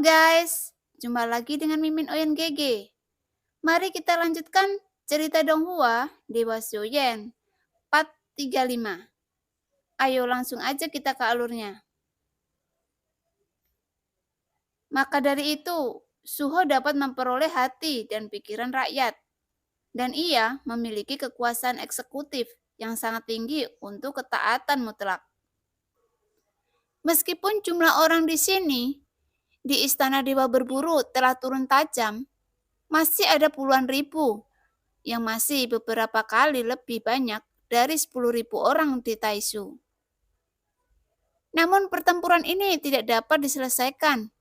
guys, jumpa lagi dengan Mimin ONGG. Mari kita lanjutkan cerita Donghua Dewa Xiaoyan part 35. Ayo langsung aja kita ke alurnya. Maka dari itu, Suho dapat memperoleh hati dan pikiran rakyat. Dan ia memiliki kekuasaan eksekutif yang sangat tinggi untuk ketaatan mutlak. Meskipun jumlah orang di sini, di Istana Dewa Berburu telah turun tajam, masih ada puluhan ribu yang masih beberapa kali lebih banyak dari 10.000 orang di Taishu. Namun pertempuran ini tidak dapat diselesaikan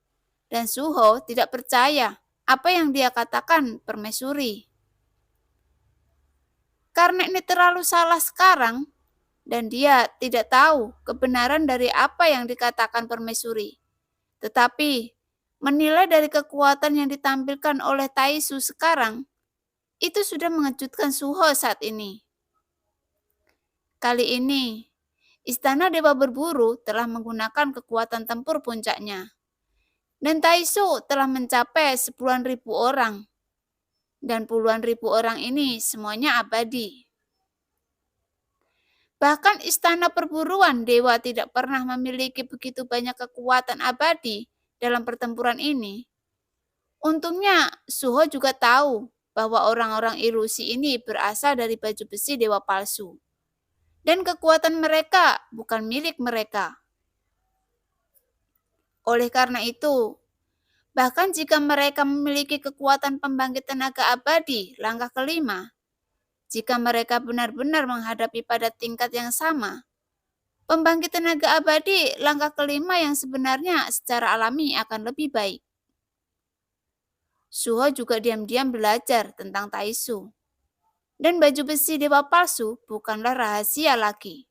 dan Suho tidak percaya apa yang dia katakan permaisuri. Karena ini terlalu salah sekarang dan dia tidak tahu kebenaran dari apa yang dikatakan permaisuri. Tetapi menilai dari kekuatan yang ditampilkan oleh Taishu sekarang, itu sudah mengejutkan Suho saat ini. Kali ini, Istana Dewa Berburu telah menggunakan kekuatan tempur puncaknya. Dan Taishu telah mencapai 10.000 orang. Dan puluhan ribu orang ini semuanya abadi. Bahkan Istana Perburuan Dewa tidak pernah memiliki begitu banyak kekuatan abadi dalam pertempuran ini. Untungnya, Suho juga tahu bahwa orang-orang ilusi ini berasal dari baju besi dewa palsu. Dan kekuatan mereka bukan milik mereka. Oleh karena itu, bahkan jika mereka memiliki kekuatan pembangkit tenaga abadi langkah kelima, jika mereka benar-benar menghadapi pada tingkat yang sama, pembangkit tenaga abadi langkah kelima yang sebenarnya secara alami akan lebih baik. Suho juga diam-diam belajar tentang Taishu. Dan baju besi dewa palsu bukanlah rahasia lagi.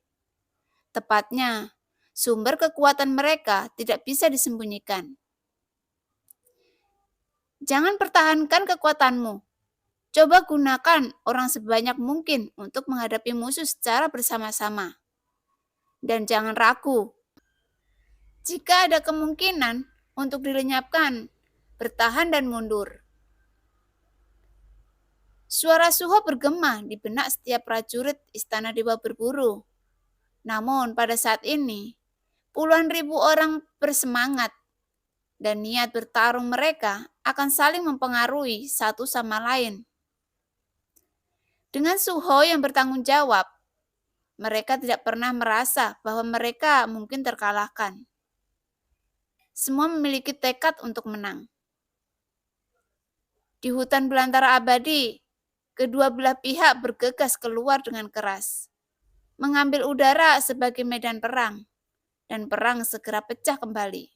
Tepatnya, sumber kekuatan mereka tidak bisa disembunyikan. Jangan pertahankan kekuatanmu. Coba gunakan orang sebanyak mungkin untuk menghadapi musuh secara bersama-sama. Dan jangan ragu. Jika ada kemungkinan untuk dilenyapkan, bertahan dan mundur. Suara Suho bergema di benak setiap prajurit Istana Dewa Berburu. Namun pada saat ini, puluhan ribu orang bersemangat dan niat bertarung mereka akan saling mempengaruhi satu sama lain. Dengan Suho yang bertanggung jawab, mereka tidak pernah merasa bahwa mereka mungkin terkalahkan. Semua memiliki tekad untuk menang. Di hutan belantara abadi, kedua belah pihak bergegas keluar dengan keras, mengambil udara sebagai medan perang, dan perang segera pecah kembali.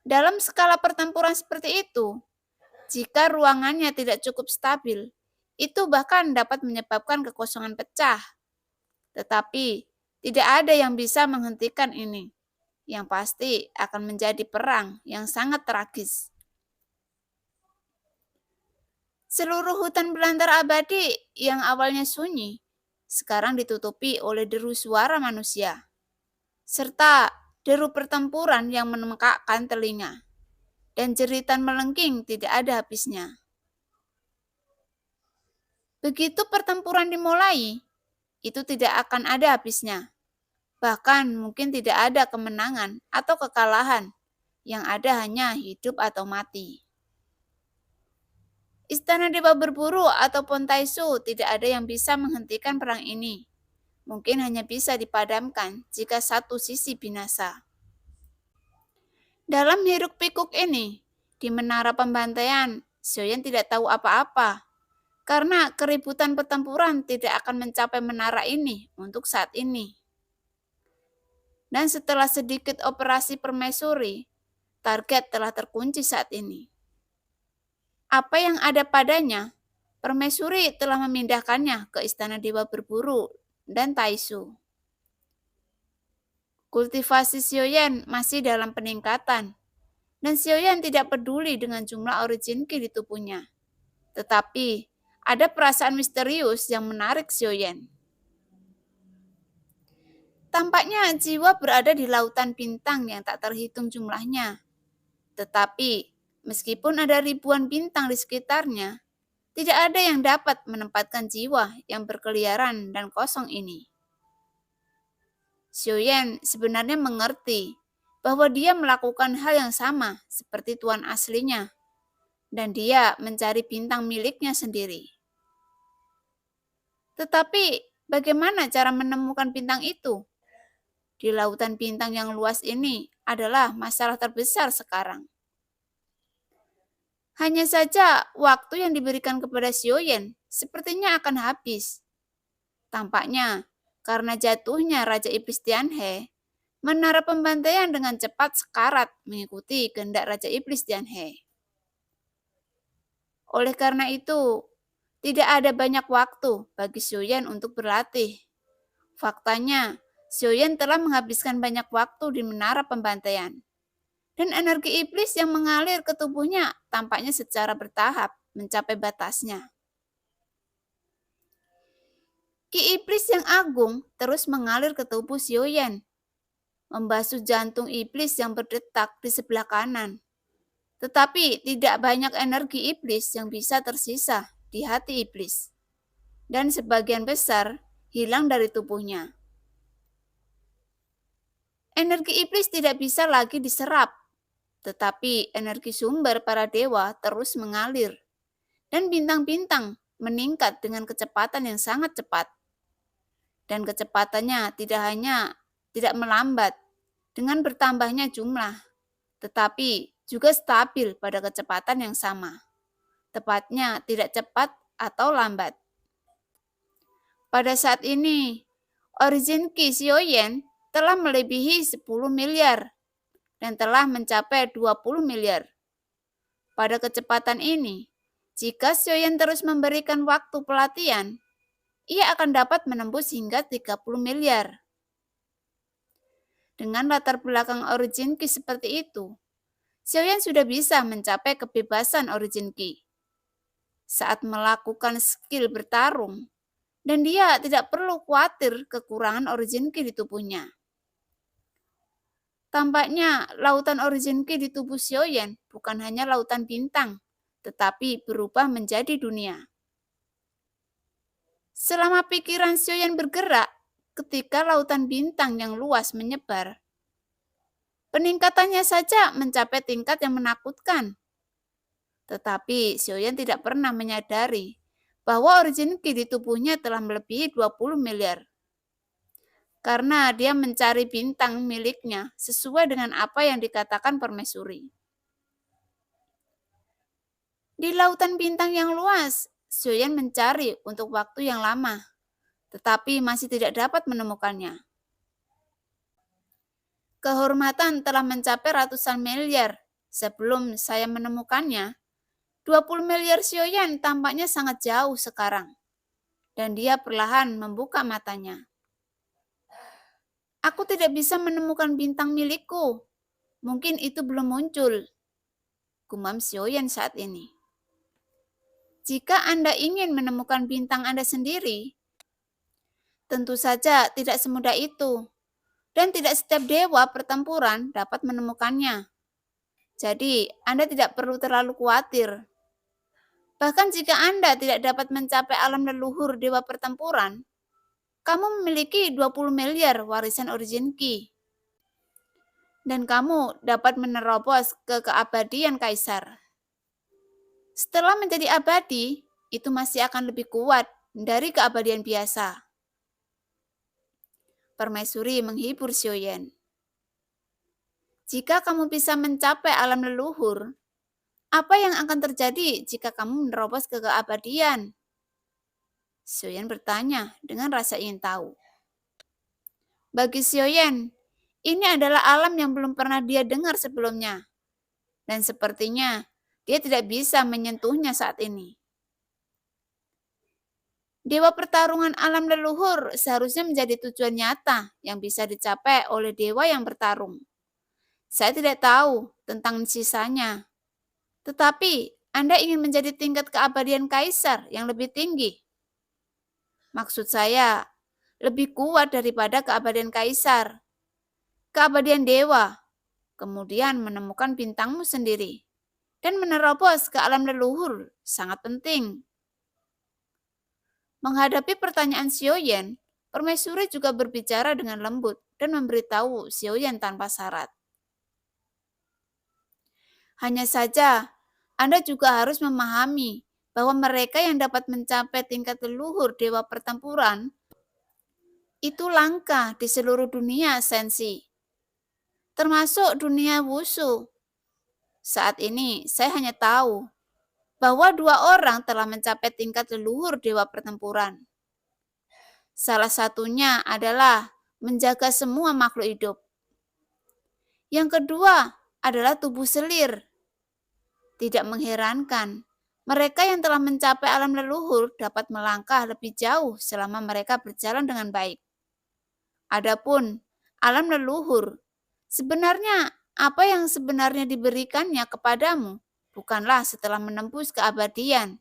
Dalam skala pertempuran seperti itu, jika ruangannya tidak cukup stabil, itu bahkan dapat menyebabkan kekosongan pecah. Tetapi, tidak ada yang bisa menghentikan ini. Yang pasti akan menjadi perang yang sangat tragis. Seluruh hutan belantara abadi yang awalnya sunyi, sekarang ditutupi oleh deru suara manusia, serta deru pertempuran yang memekakkan telinga, dan jeritan melengking tidak ada habisnya. Begitu pertempuran dimulai, itu tidak akan ada habisnya. Bahkan mungkin tidak ada kemenangan atau kekalahan, yang ada hanya hidup atau mati. Istana Dewa Berburu ataupun Taishu tidak ada yang bisa menghentikan perang ini. Mungkin hanya bisa dipadamkan jika satu sisi binasa. Dalam hiruk pikuk ini, di menara pembantaian, Xiaoyan tidak tahu apa-apa. Karena keributan pertempuran tidak akan mencapai menara ini untuk saat ini. Dan setelah sedikit operasi permaisuri, target telah terkunci saat ini. Apa yang ada padanya, permaisuri telah memindahkannya ke Istana Dewa Berburu dan Taishu. Kultivasi Xiaoyan masih dalam peningkatan, dan Xiaoyan tidak peduli dengan jumlah origin ki di tubuhnya. Tetapi, ada perasaan misterius yang menarik Xiaoyan. Tampaknya jiwa berada di lautan bintang yang tak terhitung jumlahnya. Tetapi, meskipun ada ribuan bintang di sekitarnya, tidak ada yang dapat menempatkan jiwa yang berkeliaran dan kosong ini. Xiuyan sebenarnya mengerti bahwa dia melakukan hal yang sama seperti tuan aslinya, dan dia mencari bintang miliknya sendiri. Tetapi, bagaimana cara menemukan bintang itu? Di lautan bintang yang luas ini adalah masalah terbesar sekarang. Hanya saja waktu yang diberikan kepada Xiuyan sepertinya akan habis. Tampaknya karena jatuhnya Raja Iblis Tianhe, menara pembantaian dengan cepat sekarat mengikuti kehendak Raja Iblis Tianhe. Oleh karena itu, tidak ada banyak waktu bagi Xiuyan untuk berlatih. Faktanya, Xiuyan telah menghabiskan banyak waktu di menara pembantaian. Dan energi iblis yang mengalir ke tubuhnya tampaknya secara bertahap mencapai batasnya. Ki iblis yang agung terus mengalir ke tubuh Xiuyan, membasuh jantung iblis yang berdetak di sebelah kanan. Tetapi tidak banyak energi iblis yang bisa tersisa di hati iblis. Dan sebagian besar hilang dari tubuhnya. Energi iblis tidak bisa lagi diserap, tetapi energi sumber para dewa terus mengalir. Dan bintang-bintang meningkat dengan kecepatan yang sangat cepat. Dan kecepatannya tidak melambat dengan bertambahnya jumlah, tetapi juga stabil pada kecepatan yang sama. Tepatnya tidak cepat atau lambat. Pada saat ini, origin Qi Xiuyan telah melebihi 10 miliar dan telah mencapai 20 miliar. Pada kecepatan ini, jika Xiuyan terus memberikan waktu pelatihan, ia akan dapat menembus hingga 30 miliar. Dengan latar belakang origin Qi seperti itu, Xiuyan sudah bisa mencapai kebebasan origin Qi saat melakukan skill bertarung, dan dia tidak perlu khawatir kekurangan origin Qi di tubuhnya. Tampaknya lautan origin Qi di tubuh Xiuyan bukan hanya lautan bintang, tetapi berubah menjadi dunia. Selama pikiran Xiuyan bergerak, ketika lautan bintang yang luas menyebar, peningkatannya saja mencapai tingkat yang menakutkan. Tetapi Xiuyan tidak pernah menyadari bahwa origin Qi di tubuhnya telah melebihi 20 miliar. Karena dia mencari bintang miliknya sesuai dengan apa yang dikatakan permaisuri. Di lautan bintang yang luas, Xiuyan mencari untuk waktu yang lama, tetapi masih tidak dapat menemukannya. Kehormatan telah mencapai ratusan miliar. Sebelum saya menemukannya, 20 miliar Xiuyan tampaknya sangat jauh sekarang. Dan dia perlahan membuka matanya. Aku tidak bisa menemukan bintang milikku. Mungkin itu belum muncul, gumam Xiuyan saat ini. Jika Anda ingin menemukan bintang Anda sendiri, tentu saja tidak semudah itu. Dan tidak setiap dewa pertempuran dapat menemukannya. Jadi, Anda tidak perlu terlalu khawatir. Bahkan jika Anda tidak dapat mencapai alam leluhur dewa pertempuran, kamu memiliki 20 miliar warisan origin Qi. Dan kamu dapat menerobos ke keabadian kaisar. Setelah menjadi abadi, itu masih akan lebih kuat dari keabadian biasa. Permaisuri menghibur Xiuyan. Jika kamu bisa mencapai alam leluhur, apa yang akan terjadi jika kamu menerobos ke keabadian? Xiuyan bertanya dengan rasa ingin tahu. Bagi Xiuyan, ini adalah alam yang belum pernah dia dengar sebelumnya. Dan sepertinya dia tidak bisa menyentuhnya saat ini. Dewa pertarungan alam leluhur seharusnya menjadi tujuan nyata yang bisa dicapai oleh dewa yang bertarung. Saya tidak tahu tentang sisanya. Tetapi Anda ingin menjadi tingkat keabadian kaisar yang lebih tinggi. Maksud saya, lebih kuat daripada keabadian kaisar. Keabadian dewa, kemudian menemukan bintangmu sendiri, dan menerobos ke alam leluhur sangat penting. Menghadapi pertanyaan Xiaoyan, permaisuri juga berbicara dengan lembut dan memberitahu Xiaoyan tanpa syarat. Hanya saja, Anda juga harus memahami bahwa mereka yang dapat mencapai tingkat leluhur dewa pertempuran itu langka di seluruh dunia sensi, termasuk dunia wushu. Saat ini, saya hanya tahu bahwa 2 orang telah mencapai tingkat leluhur dewa pertempuran. Salah satunya adalah menjaga semua makhluk hidup. Yang kedua adalah tubuh selir. Tidak mengherankan, mereka yang telah mencapai alam leluhur dapat melangkah lebih jauh selama mereka berjalan dengan baik. Adapun alam leluhur, sebenarnya apa yang sebenarnya diberikannya kepadamu bukanlah setelah menembus keabadian,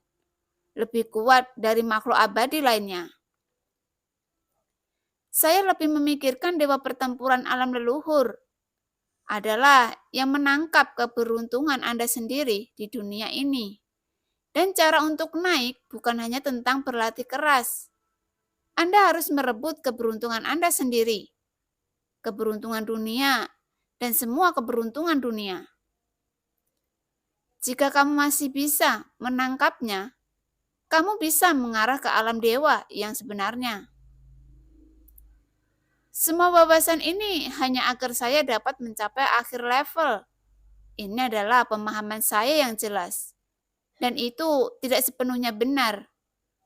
lebih kuat dari makhluk abadi lainnya. Saya lebih memikirkan dewa pertempuran alam leluhur adalah yang menangkap keberuntungan Anda sendiri di dunia ini. Dan cara untuk naik bukan hanya tentang berlatih keras. Anda harus merebut keberuntungan Anda sendiri, keberuntungan dunia, dan semua keberuntungan dunia. Jika kamu masih bisa menangkapnya, kamu bisa mengarah ke alam dewa yang sebenarnya. Semua wawasan ini hanya agar saya dapat mencapai akhir level. Ini adalah pemahaman saya yang jelas. Dan itu tidak sepenuhnya benar.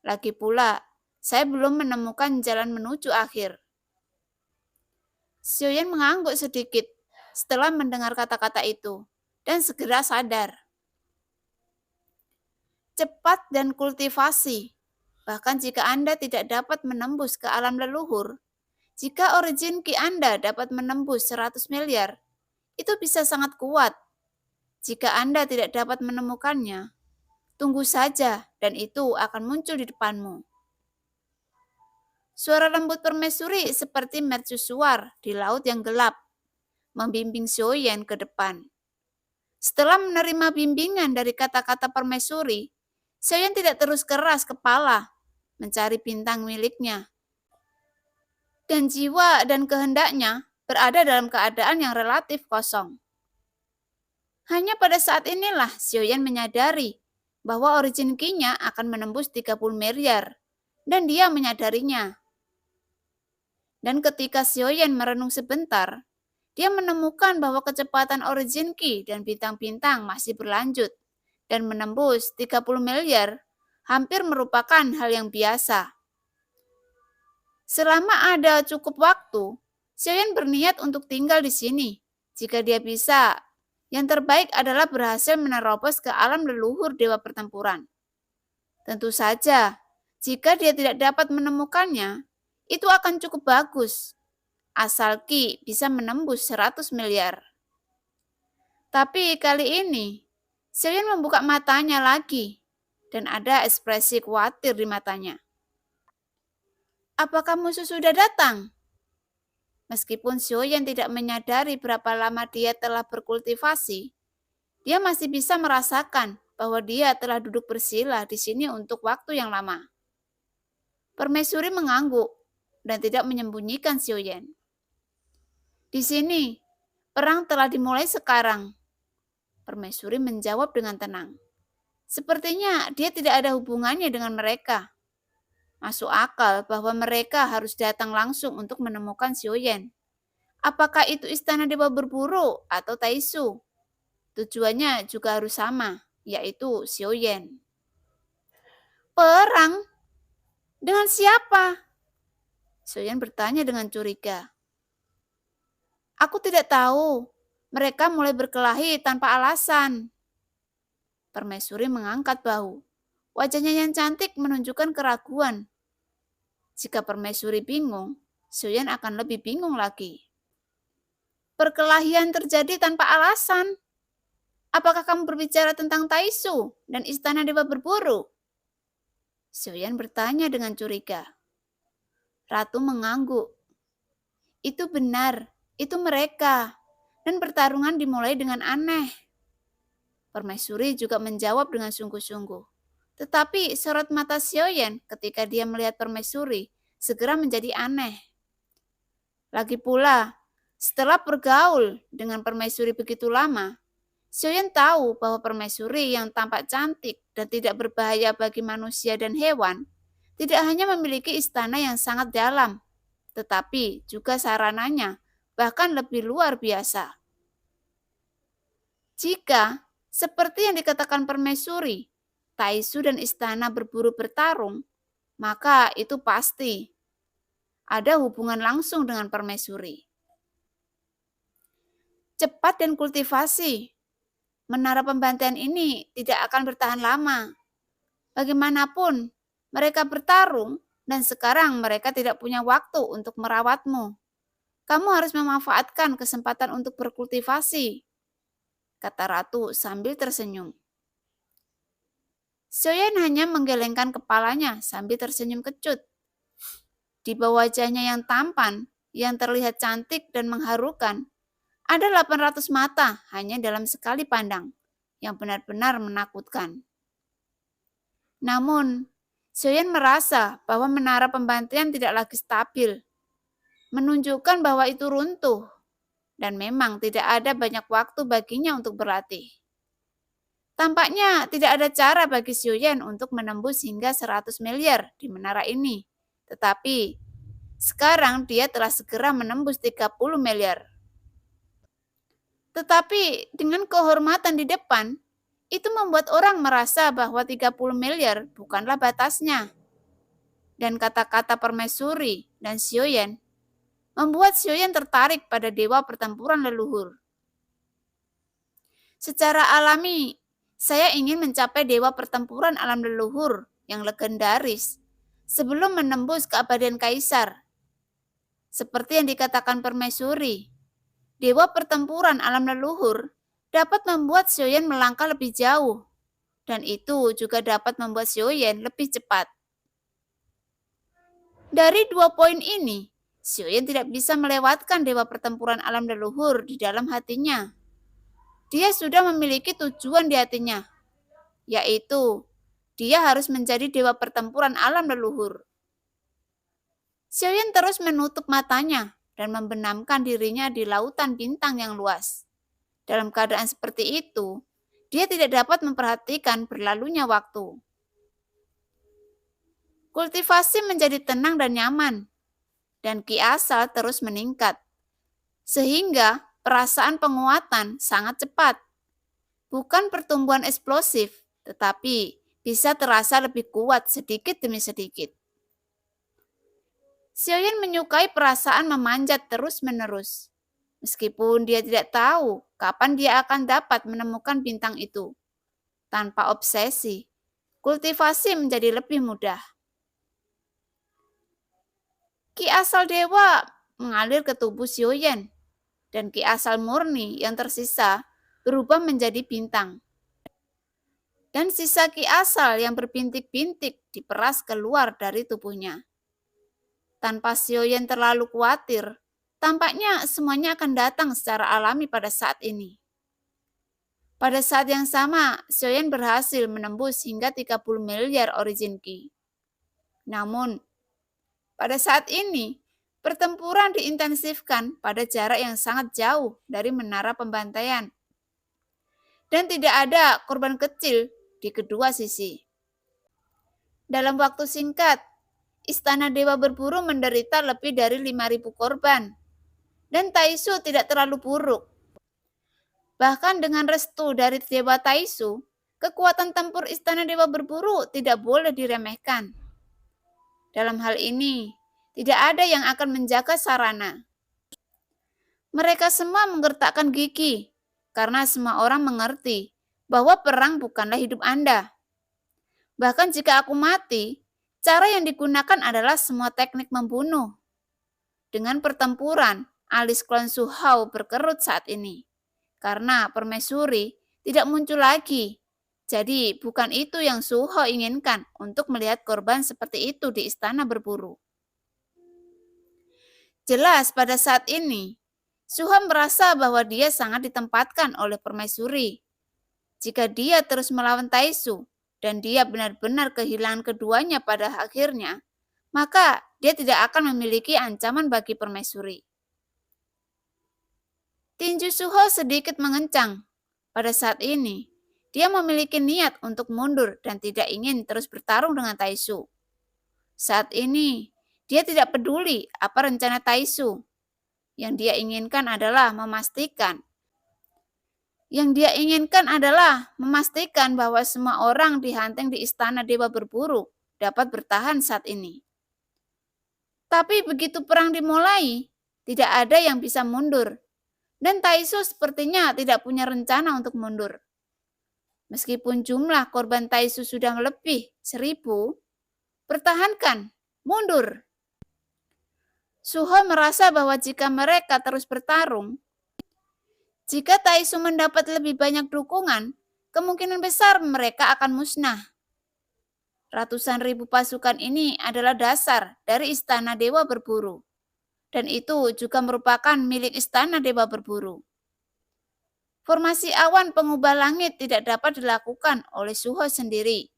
Lagi pula, saya belum menemukan jalan menuju akhir. Xiaoyan mengangguk sedikit setelah mendengar kata-kata itu dan segera sadar. Cepat dan kultivasi. Bahkan jika Anda tidak dapat menembus ke alam leluhur, jika origin ki Anda dapat menembus 100 miliar, itu bisa sangat kuat. Jika Anda tidak dapat menemukannya, tunggu saja dan itu akan muncul di depanmu. Suara lembut permaisuri seperti mercusuar di laut yang gelap, membimbing Xiaoyan ke depan. Setelah menerima bimbingan dari kata-kata permaisuri, Xiaoyan tidak terus keras kepala mencari bintang miliknya. Dan jiwa dan kehendaknya berada dalam keadaan yang relatif kosong. Hanya pada saat inilah Xiaoyan menyadari bahwa origin ki-nya akan menembus 30 miliar, dan dia menyadarinya. Dan ketika Xiaoyan merenung sebentar, dia menemukan bahwa kecepatan origin ki dan bintang-bintang masih berlanjut, dan menembus 30 miliar hampir merupakan hal yang biasa. Selama ada cukup waktu, Xiaoyan berniat untuk tinggal di sini. Jika dia bisa, yang terbaik adalah berhasil menerobos ke alam leluhur dewa pertempuran. Tentu saja, jika dia tidak dapat menemukannya, itu akan cukup bagus. Asal Ki bisa menembus 100 miliar. Tapi kali ini, Xiaoyan membuka matanya lagi, dan ada ekspresi khawatir di matanya. Apakah musuh sudah datang? Meskipun Xiaoyan tidak menyadari berapa lama dia telah berkultivasi, dia masih bisa merasakan bahwa dia telah duduk bersila di sini untuk waktu yang lama. Permaisuri mengangguk dan tidak menyembunyikan Xiaoyan. Di sini, perang telah dimulai sekarang. Permaisuri menjawab dengan tenang. Sepertinya dia tidak ada hubungannya dengan mereka. Masuk akal bahwa mereka harus datang langsung untuk menemukan Xiaoyan. Apakah itu istana dewa berburu atau Taisu? Tujuannya juga harus sama, yaitu Xiaoyan. Perang? Dengan siapa? Xiaoyan bertanya dengan curiga. Aku tidak tahu. Mereka mulai berkelahi tanpa alasan. Permaisuri mengangkat bahu. Wajahnya yang cantik menunjukkan keraguan. Jika Permaisuri bingung, Xiaoyan akan lebih bingung lagi. Perkelahian terjadi tanpa alasan. Apakah kamu berbicara tentang Taisu dan istana dewa berburu? Xiaoyan bertanya dengan curiga. Ratu mengangguk. Itu benar, itu mereka. dan pertarungan dimulai dengan aneh. Permaisuri juga menjawab dengan sungguh-sungguh. Tetapi sorot mata Xiaoyan ketika dia melihat permaisuri segera menjadi aneh. Lagi pula, setelah bergaul dengan permaisuri begitu lama, Xiaoyan tahu bahwa permaisuri yang tampak cantik dan tidak berbahaya bagi manusia dan hewan tidak hanya memiliki istana yang sangat dalam, tetapi juga sarananya bahkan lebih luar biasa. Jika, seperti yang dikatakan permaisuri, Taisu dan istana berburu bertarung, maka itu pasti ada hubungan langsung dengan permaisuri. Cepat dan kultivasi. Menara pembantaian ini tidak akan bertahan lama. Bagaimanapun, mereka bertarung dan sekarang mereka tidak punya waktu untuk merawatmu. Kamu harus memanfaatkan kesempatan untuk berkultivasi, kata ratu sambil tersenyum. Xiaoyan hanya menggelengkan kepalanya sambil tersenyum kecut. Di bawah wajahnya yang tampan, yang terlihat cantik dan mengharukan, ada 800 mata hanya dalam sekali pandang, yang benar-benar menakutkan. Namun, Xiaoyan merasa bahwa menara pembantaian tidak lagi stabil, menunjukkan bahwa itu runtuh, dan memang tidak ada banyak waktu baginya untuk berlatih. Tampaknya tidak ada cara bagi Xiaoyan untuk menembus hingga 100 miliar di menara ini, tetapi sekarang dia telah segera menembus 30 miliar. Tetapi dengan kehormatan di depan, itu membuat orang merasa bahwa 30 miliar bukanlah batasnya. Dan kata-kata permaisuri dan Xiaoyan membuat Xiaoyan tertarik pada dewa pertempuran leluhur. Secara alami, saya ingin mencapai dewa pertempuran alam leluhur yang legendaris sebelum menembus keabadian kaisar. Seperti yang dikatakan permaisuri, dewa pertempuran alam leluhur dapat membuat Xiaoyan melangkah lebih jauh, dan itu juga dapat membuat Xiaoyan lebih cepat. Dari 2 poin ini, Xiaoyan tidak bisa melewatkan dewa pertempuran alam leluhur di dalam hatinya. Dia sudah memiliki tujuan di hatinya, yaitu dia harus menjadi dewa pertempuran alam leluhur. Xiaoyan terus menutup matanya dan membenamkan dirinya di lautan bintang yang luas. Dalam keadaan seperti itu, dia tidak dapat memperhatikan berlalunya waktu. Kultivasi menjadi tenang dan nyaman, dan Ki Asal terus meningkat, sehingga perasaan penguatan sangat cepat. Bukan pertumbuhan eksplosif, tetapi bisa terasa lebih kuat sedikit demi sedikit. Xiaoyan menyukai perasaan memanjat terus-menerus, meskipun dia tidak tahu kapan dia akan dapat menemukan bintang itu. Tanpa obsesi, kultivasi menjadi lebih mudah. Ki asal dewa mengalir ke tubuh Xiaoyan, dan ki asal murni yang tersisa berubah menjadi bintang. Dan sisa ki asal yang berpintik-pintik diperas keluar dari tubuhnya. Tanpa Xiaoyan terlalu khawatir, tampaknya semuanya akan datang secara alami pada saat ini. Pada saat yang sama, Xiaoyan berhasil menembus hingga 30 miliar origin ki. Namun, pada saat ini, pertempuran diintensifkan pada jarak yang sangat jauh dari menara pembantaian. Dan tidak ada korban kecil di kedua sisi. Dalam waktu singkat, Istana Dewa Berburu menderita lebih dari 5.000 korban. Dan Taisu tidak terlalu buruk. Bahkan dengan restu dari Dewa Taisu, kekuatan tempur Istana Dewa Berburu tidak boleh diremehkan. Dalam hal ini, tidak ada yang akan menjaga sarana. Mereka semua menggertakkan gigi, karena semua orang mengerti bahwa perang bukanlah hidup Anda. Bahkan jika aku mati, cara yang digunakan adalah semua teknik membunuh. Dengan pertempuran, alis klan Su Hao berkerut saat ini, karena permaisuri tidak muncul lagi. Jadi bukan itu yang Su Hao inginkan untuk melihat korban seperti itu di istana berburu. Jelas pada saat ini, Suho merasa bahwa dia sangat ditempatkan oleh permaisuri. Jika dia terus melawan Taisu dan dia benar-benar kehilangan keduanya pada akhirnya, maka dia tidak akan memiliki ancaman bagi permaisuri. Tinju Suho sedikit mengencang. Pada saat ini, dia memiliki niat untuk mundur dan tidak ingin terus bertarung dengan Taisu. Saat ini, dia tidak peduli apa rencana Taisu. Yang dia inginkan adalah memastikan bahwa semua orang di Hanteng di Istana Dewa Berburu dapat bertahan saat ini. Tapi begitu perang dimulai, tidak ada yang bisa mundur. Dan Taisu sepertinya tidak punya rencana untuk mundur. Meskipun jumlah korban Taisu sudah lebih 1.000, pertahankan, mundur. Suho merasa bahwa jika mereka terus bertarung, jika Taisu mendapat lebih banyak dukungan, kemungkinan besar mereka akan musnah. Ratusan ribu pasukan ini adalah dasar dari Istana Dewa Berburu. Dan itu juga merupakan milik Istana Dewa Berburu. Formasi awan pengubah langit tidak dapat dilakukan oleh Suho sendiri.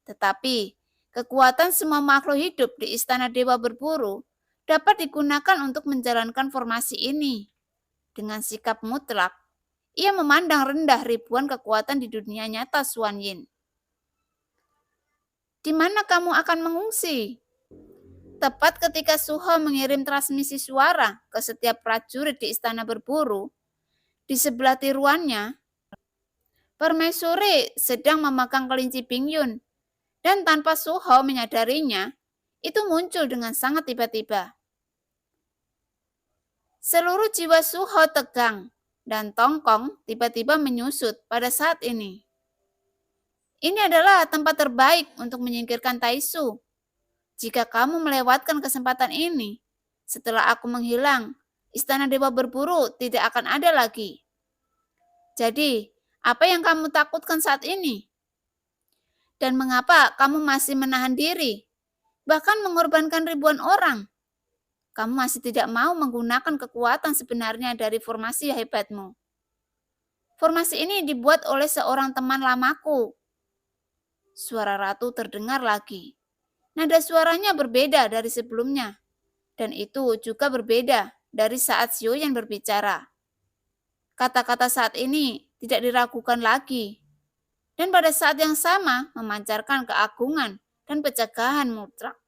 Tetapi, kekuatan semua makhluk hidup di Istana Dewa Berburu dapat digunakan untuk menjalankan formasi ini. Dengan sikap mutlak, ia memandang rendah ribuan kekuatan di dunia nyata Xuan Yin. Di mana kamu akan mengungsi? Tepat ketika Suho mengirim transmisi suara ke setiap prajurit di Istana Berburu, di sebelah tiruannya, permaisuri sedang memegang kelinci Bingyun, dan tanpa Suho menyadarinya, itu muncul dengan sangat tiba-tiba. Seluruh jiwa Suho tegang, dan Tongkong tiba-tiba menyusut pada saat ini. Ini adalah tempat terbaik untuk menyingkirkan Taisu. Jika kamu melewatkan kesempatan ini, setelah aku menghilang, Istana Dewa Berburu tidak akan ada lagi. Jadi, apa yang kamu takutkan saat ini? Dan mengapa kamu masih menahan diri? Bahkan mengorbankan ribuan orang. Kamu masih tidak mau menggunakan kekuatan sebenarnya dari formasi hebatmu. Formasi ini dibuat oleh seorang teman lamaku. Suara ratu terdengar lagi. Nada suaranya berbeda dari sebelumnya. Dan itu juga berbeda dari saat Xiuyan berbicara. Kata-kata saat ini tidak diragukan lagi. Dan pada saat yang sama memancarkan keagungan dan pencegahan mutlak.